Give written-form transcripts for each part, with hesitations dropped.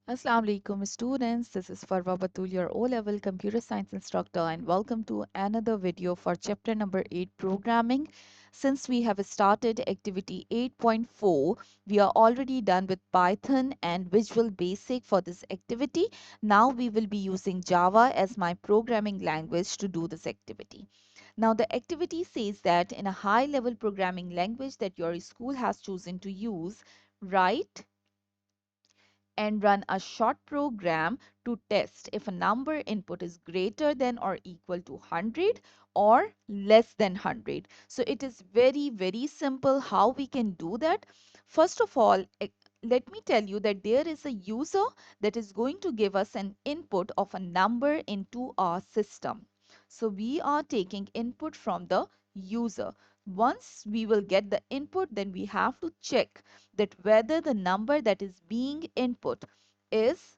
Assalamu alaikum students, this is Farwa Batul, your O-level computer science instructor, and welcome to another video for chapter number 8 programming. Since we have started activity 8.4, we are already done with Python and Visual Basic for this activity. Now we will be using Java as my programming language to do this activity. Now the activity says that in a high level programming language that your school has chosen to use, write and run a short program to test if a number input is greater than or equal to 100 or less than 100. So it is very simple how we can do that. First of all, let me tell you that there is a user that is going to give us an input of a number into our system. So we are taking input from the user. Once we will get the input, then we have to check that whether the number that is being input is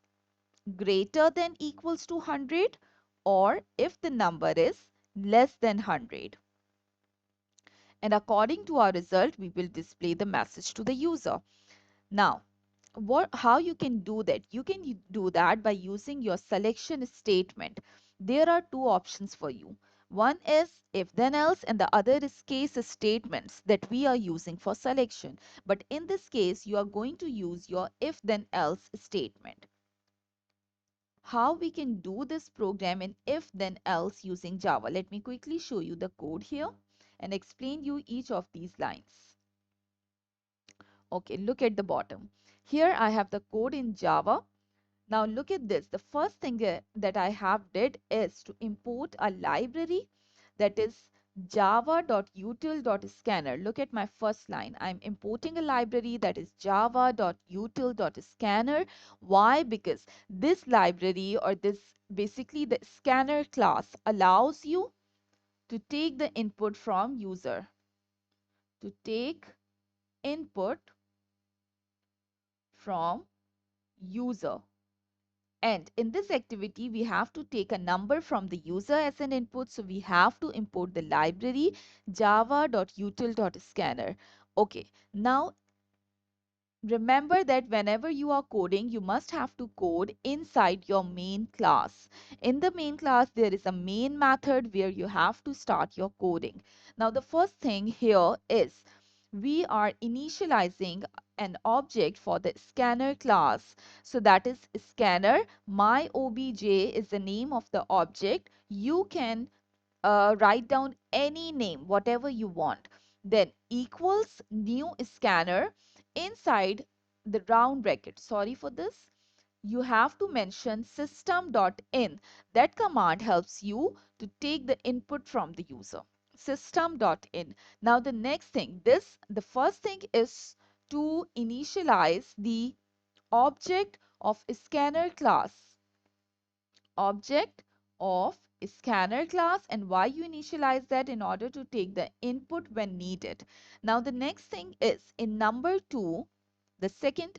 greater than equals to 100 or if the number is less than 100. And according to our result, we will display the message to the user. Now, how you can do that? You can do that by using your selection statement. There are two options for you. One is if then else and the other is case statements that we are using for selection. But in this case, you are going to use your if then else statement. How we can do this program in if then else using Java? Let me quickly show you the code here and explain you each of these lines. Okay, look at the bottom. Here I have the code in Java. Now look at this. The first thing that I have did is to import a library that is java.util.scanner. Look at my first line. I'm importing a library that is java.util.scanner. Why? Because this library or this basically the scanner class allows you to take the input from user, to take input from user. And in this activity, we have to take a number from the user as an input. So we have to import the library java.util.scanner. Okay, now remember that whenever you are coding, you must have to code inside your main class. In the main class, there is a main method where you have to start your coding. Now, the first thing here is we are initializing an object for the scanner class. So that is scanner. My obj is the name of the object. You can write down any name, whatever you want. Then equals new scanner inside the round bracket. Sorry for this. You have to mention system.in. That command helps you to take the input from the user. System.in. Now the next thing, the first thing is to initialize the object of scanner class. Object of scanner class, and why you initialize that? In order to take the input when needed. Now the next thing is in number 2, the second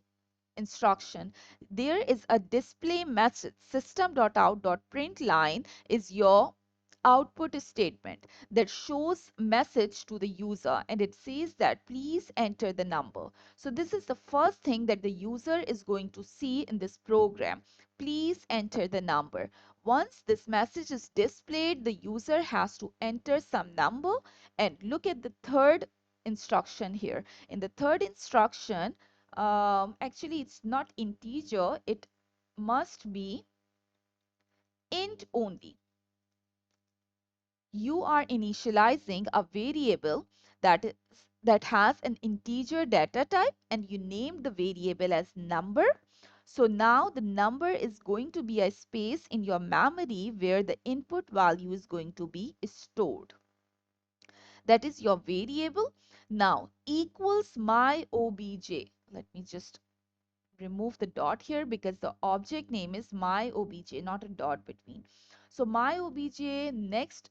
instruction, there is a display message. System.out.println is your output statement that shows message to the user, and it says that please enter the number. So this is the first thing that the user is going to see in this program. Please enter the number. Once this message is displayed, the user has to enter some number. And look at the third instruction here. In the third instruction, actually it's not integer, it must be int only. You are initializing a variable that has an integer data type, and you name the variable as number. So now the number is going to be a space in your memory where the input value is going to be stored. That is your variable. Now equals my obj. Let me just remove the dot here because the object name is my obj, not a dot between. So my obj, next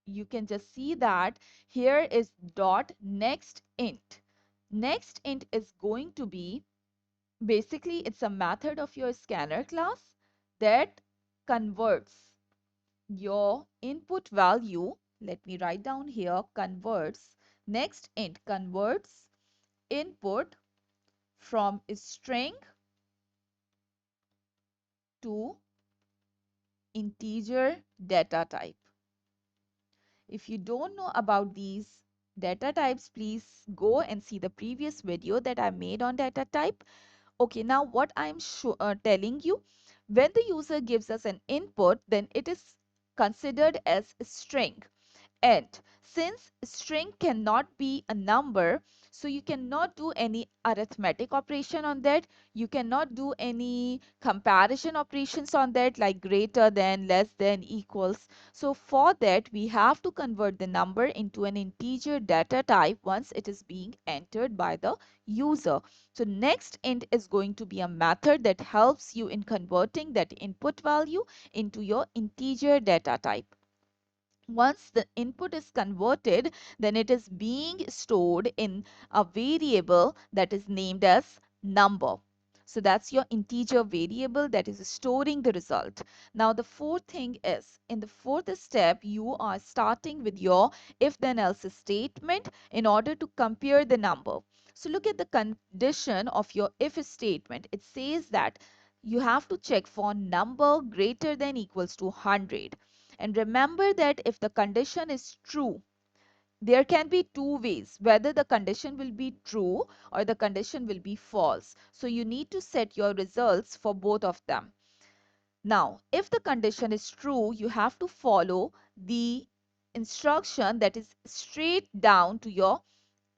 you can just see that here is dot next int. Next int is going to be basically it's a method of your scanner class that converts your input value. Let me write down here, converts. Next int converts input from string to integer data type. If you don't know about these data types, please go and see the previous video that I made on data type. Okay, now what I'm telling you, when the user gives us an input, then it is considered as a string. And since string cannot be a number, so you cannot do any arithmetic operation on that. You cannot do any comparison operations on that, like greater than, less than, equals. So for that, we have to convert the number into an integer data type once it is being entered by the user. So next int is going to be a method that helps you in converting that input value into your integer data type. Once the input is converted, then it is being stored in a variable that is named as number. So that's your integer variable that is storing the result. Now the fourth thing is, in the fourth step, you are starting with your if then else statement in order to compare the number. So look at the condition of your if statement. It says that you have to check for number greater than equals to 100. And remember that if the condition is true, there can be two ways, whether the condition will be true or the condition will be false. So you need to set your results for both of them. Now, if the condition is true, you have to follow the instruction that is straight down to your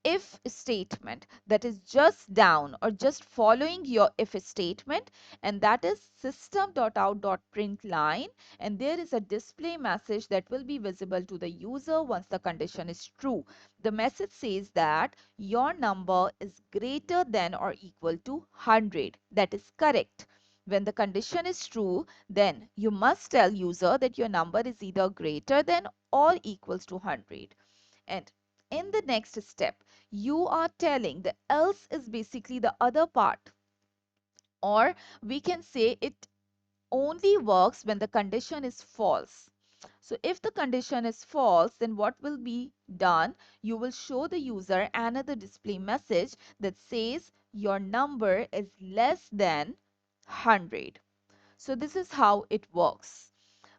if statement, that is just down or just following your if statement, and that is system.out.println, and there is a display message that will be visible to the user once the condition is true. The message says that your number is greater than or equal to 100. That is correct. When the condition is true, then you must tell user that your number is either greater than or equals to 100. And in the next step, you are telling the else is basically the other part, or we can say it only works when the condition is false. So if the condition is false, then what will be done? You will show the user another display message that says your number is less than 100. So this is how it works.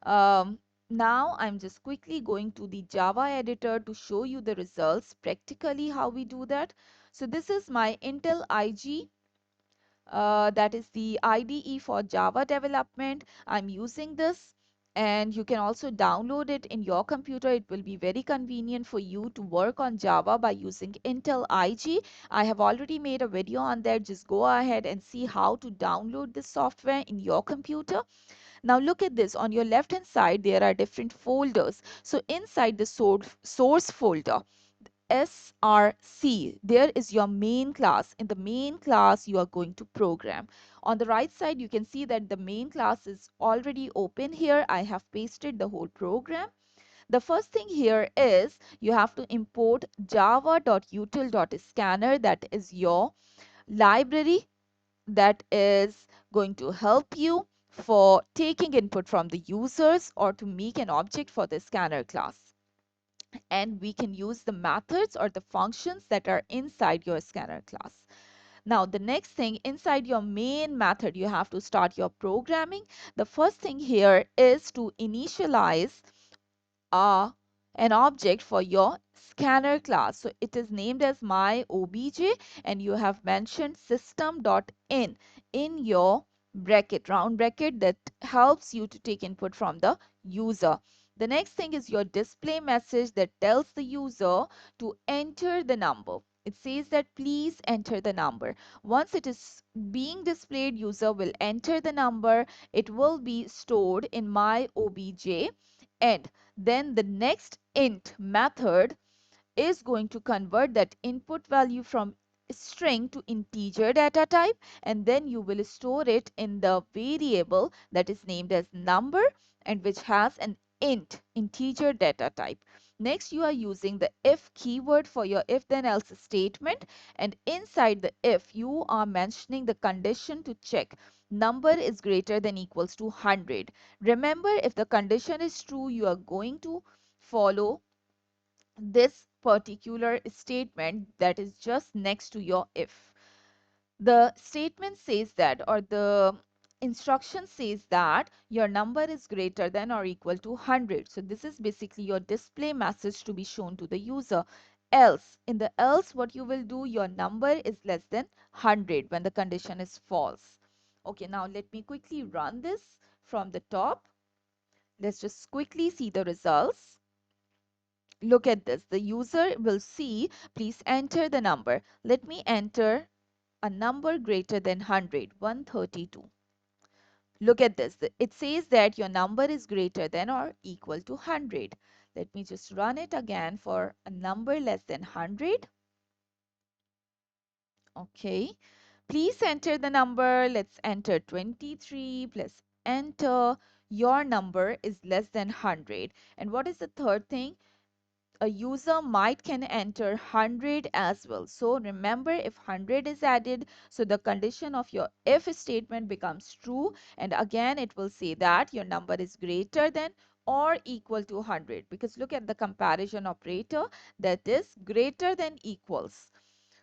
Um, Now I'm just quickly going to the Java editor to show you the results practically how we do that. So this is my Intel IG, that is the IDE for Java development. I'm using this, and you can also download it in your computer. It will be very convenient for you to work on Java by using Intel IG. I have already made a video on that. Just go ahead and see how to download this software in your computer. Now look at this. On your left hand side, there are different folders. So inside the source folder, SRC, there is your main class. In the main class, you are going to program. On the right side, you can see that the main class is already open here. I have pasted the whole program. The first thing here is you have to import java.util.scanner. That is your library that is going to help you for taking input from the users or to make an object for the scanner class. And we can use the methods or the functions that are inside your scanner class. Now, the next thing, inside your main method, you have to start your programming. The first thing here is to initialize uh, an object for your scanner class. So it is named as my obj, and you have mentioned system.in in your bracket, round bracket, that helps you to take input from the user. The next thing is your display message that tells the user to enter the number. It says that please enter the number. Once it is being displayed, user will enter the number. It will be stored in my obj, and then the next int method is going to convert that input value from string to integer data type, and then you will store it in the variable that is named as number and which has an int integer data type. Next, you are using the if keyword for your if then else statement, and inside the if you are mentioning the condition to check number is greater than equals to 100. Remember, if the condition is true, you are going to follow this particular statement that is just next to your if. The statement says that, or the instruction says that your number is greater than or equal to 100. So this is basically your display message to be shown to the user. Else, in the else, what you will do, your number is less than 100 when the condition is false. Okay, now let me quickly run this from the top. Let's just quickly see the results. Look at this. The user will see, please enter the number. Let me enter a number greater than 100, 132. Look at this. It says that your number is greater than or equal to 100. Let me just run it again for a number less than 100. Okay. Please enter the number. Let's enter 23 plus enter. Your number is less than 100. And what is the third thing? A user might can enter 100 as well. So remember, if 100 is added, so the condition of your if statement becomes true, and again it will say that your number is greater than or equal to 100, because look at the comparison operator, that is greater than equals.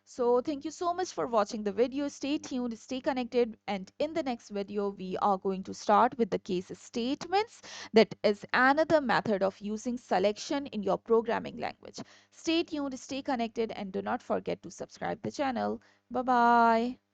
So thank you so much for watching the video. Stay tuned, stay connected, and in the next video we are going to start with the case statements. That is another method of using selection in your programming language. Stay tuned, stay connected, and do not forget to subscribe the channel. Bye bye.